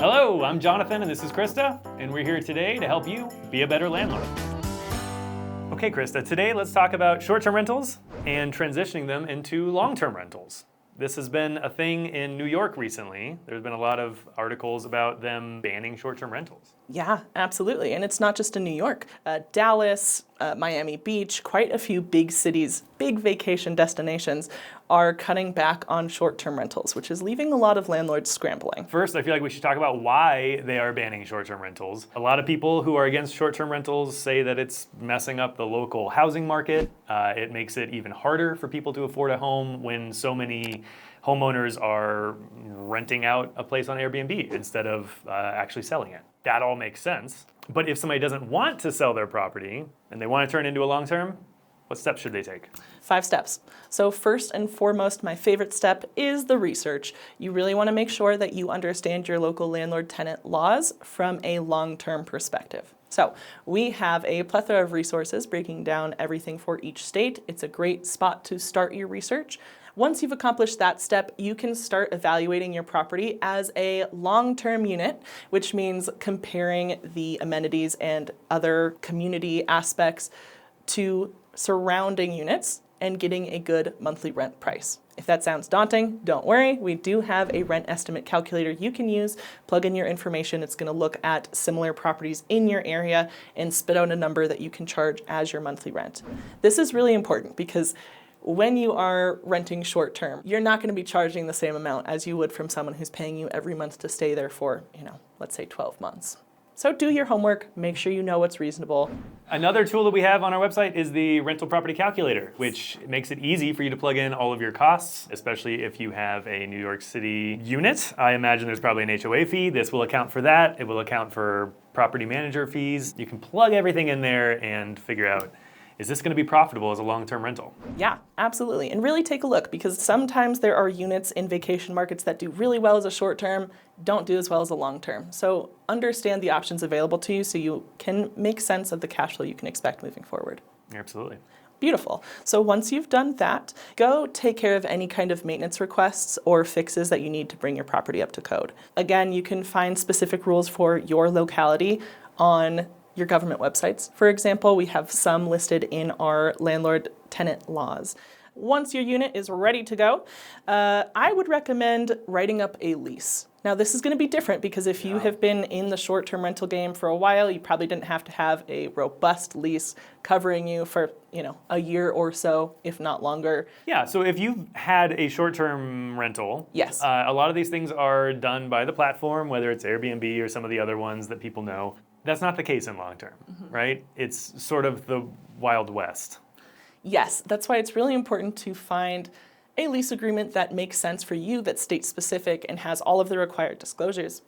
Hello, I'm Jonathan and this is Krista, and we're here today to help you be a better landlord. Okay, Krista, today let's talk about short-term rentals and transitioning them into long-term rentals. This has been a thing in New York recently. There's been a lot of articles about them banning short-term rentals. Yeah, absolutely. And it's not just in New York. Dallas, Miami Beach, quite a few big cities, big vacation destinations are cutting back on short-term rentals, which is leaving a lot of landlords scrambling. First, I feel like we should talk about why they are banning short-term rentals. A lot of people who are against short-term rentals say that it's messing up the local housing market. It makes it even harder for people to afford a home when so many homeowners are renting out a place on Airbnb instead of actually selling it. That all makes sense. But if somebody doesn't want to sell their property and they want to turn it into a long-term, what steps should they take? 5 steps. So first and foremost, my favorite step is the research. You really want to make sure that you understand your local landlord-tenant laws from a long-term perspective. So we have a plethora of resources breaking down everything for each state. It's a great spot to start your research. Once you've accomplished that step, you can start evaluating your property as a long-term unit, which means comparing the amenities and other community aspects to surrounding units and getting a good monthly rent price. If that sounds daunting, don't worry. We do have a rent estimate calculator you can use. Plug in your information. It's going to look at similar properties in your area and spit out a number that you can charge as your monthly rent. This is really important because when you are renting short term, you're not going to be charging the same amount as you would from someone who's paying you every month to stay there for, let's say 12 months. So do your homework, make sure you know what's reasonable. Another tool that we have on our website is the rental property calculator, which makes it easy for you to plug in all of your costs, especially if you have a New York City unit. I imagine there's probably an HOA fee. This will account for that. It will account for property manager fees. You can plug everything in there and figure out, is this going to be profitable as a long-term rental? Yeah, absolutely. And really take a look because sometimes there are units in vacation markets that do really well as a short term, don't do as well as a long term. So understand the options available to you so you can make sense of the cash flow you can expect moving forward. Absolutely. Beautiful. So once you've done that, go take care of any kind of maintenance requests or fixes that you need to bring your property up to code. Again, you can find specific rules for your locality on your government websites. For example, we have some listed in our landlord-tenant laws. Once your unit is ready to go, I would recommend writing up a lease. Now, this is going to be different because if you have been in the short-term rental game for a while, you probably didn't have to have a robust lease covering you for, a year or so, if not longer. Yeah, so if you've had a short-term rental, yes, a lot of these things are done by the platform, whether it's Airbnb or some of the other ones that people know. That's not the case in long-term, right? It's sort of the Wild West. Yes, that's why it's really important to find a lease agreement that makes sense for you, that's state-specific and has all of the required disclosures.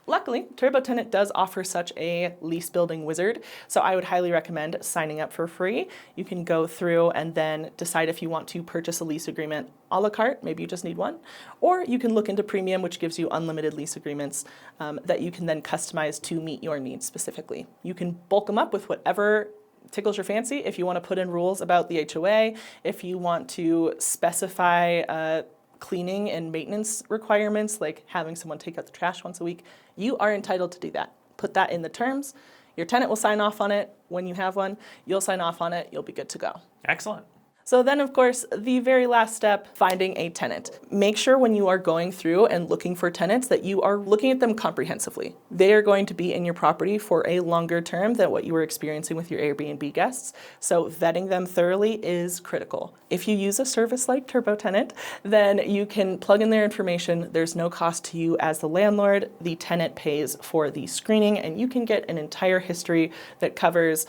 Luckily, TurboTenant does offer such a lease building wizard, so I would highly recommend signing up for free. You can go through and then decide if you want to purchase a lease agreement a la carte, maybe you just need one, or you can look into premium, which gives you unlimited lease agreements that you can then customize to meet your needs specifically. You can bulk them up with whatever tickles your fancy. If you want to put in rules about the HOA, if you want to specify cleaning and maintenance requirements, like having someone take out the trash once a week, you are entitled to do that. Put that in the terms. Your tenant will sign off on it. When you have one, you'll sign off on it. You'll be good to go. Excellent. So then, of course, the very last step, finding a tenant. Make sure when you are going through and looking for tenants that you are looking at them comprehensively. They are going to be in your property for a longer term than what you were experiencing with your Airbnb guests, so vetting them thoroughly is critical. If you use a service like TurboTenant, then you can plug in their information. There's no cost to you as the landlord. The tenant pays for the screening, and you can get an entire history that covers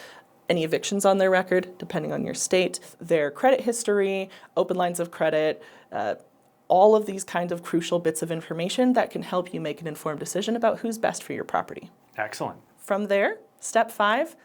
any evictions on their record, depending on your state, their credit history, open lines of credit, all of these kinds of crucial bits of information that can help you make an informed decision about who's best for your property. Excellent. From there, step 5,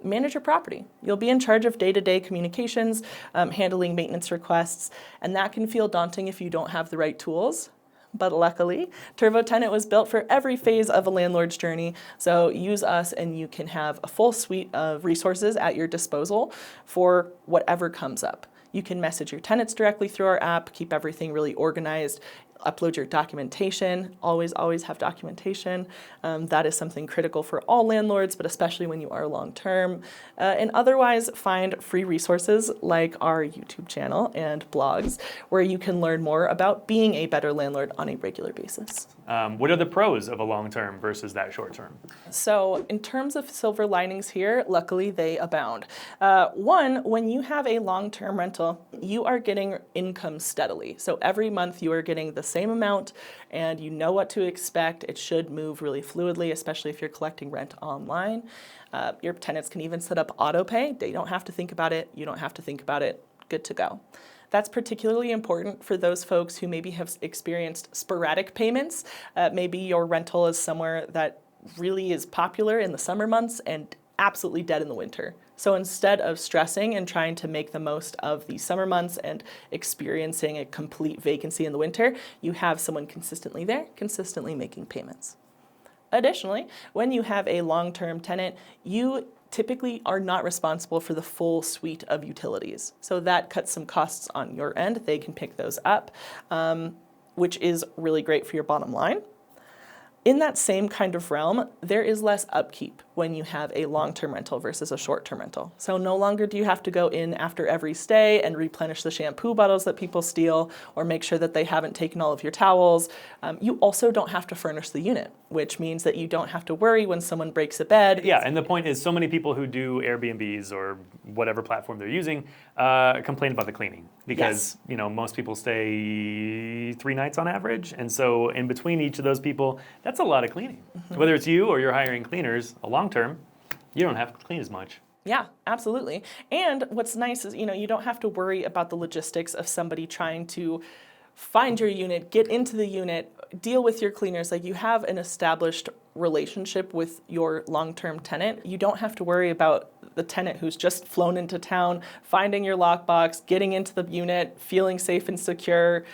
manage your property. You'll be in charge of day-to-day communications, handling maintenance requests, and that can feel daunting if you don't have the right tools. But luckily, TurboTenant was built for every phase of a landlord's journey, so use us and you can have a full suite of resources at your disposal for whatever comes up. You can message your tenants directly through our app, keep everything really organized. Upload your documentation. Always have documentation. That is something critical for all landlords, but especially when you are long-term. And otherwise, find free resources like our YouTube channel and blogs, where you can learn more about being a better landlord on a regular basis. What are the pros of a long-term versus that short-term? So in terms of silver linings here, luckily they abound. One, when you have a long-term rental, you are getting income steadily. So every month you are getting the same amount and you know what to expect. It should move really fluidly, especially if you're collecting rent online. Your tenants can even set up auto pay. They don't have to think about it. You don't have to think about it. Good to go. That's particularly important for those folks who maybe have experienced sporadic payments. Maybe your rental is somewhere that really is popular in the summer months and absolutely dead in the winter. So instead of stressing and trying to make the most of the summer months and experiencing a complete vacancy in the winter, you have someone consistently there, consistently making payments. Additionally, when you have a long-term tenant, you typically are not responsible for the full suite of utilities. So that cuts some costs on your end. They can pick those up, which is really great for your bottom line. In that same kind of realm, there is less upkeep when you have a long-term rental versus a short-term rental. So no longer do you have to go in after every stay and replenish the shampoo bottles that people steal or make sure that they haven't taken all of your towels. You also don't have to furnish the unit, which means that you don't have to worry when someone breaks a bed. Yeah, and the point is so many people who do Airbnbs or whatever platform they're using complain about the cleaning because most people stay 3 nights on average. And so in between each of those people, that's a lot of cleaning. Mm-hmm. Whether it's you or you're hiring cleaners, a long term, you don't have to clean as much. Yeah, absolutely. And what's nice is, you don't have to worry about the logistics of somebody trying to find your unit, get into the unit, deal with your cleaners. Like, you have an established relationship with your long-term tenant. You don't have to worry about the tenant who's just flown into town, finding your lockbox, getting into the unit, feeling safe and secure.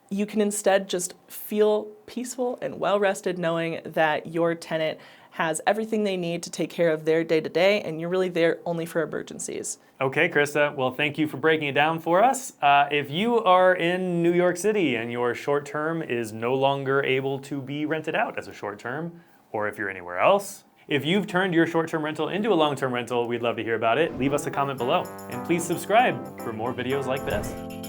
You can instead just feel peaceful and well-rested knowing that your tenant has everything they need to take care of their day-to-day, and you're really there only for emergencies. Okay, Krista, well, thank you for breaking it down for us. If you are in New York City and your short term is no longer able to be rented out as a short term, or if you're anywhere else, if you've turned your short-term rental into a long-term rental, we'd love to hear about it. Leave us a comment below, and please subscribe for more videos like this.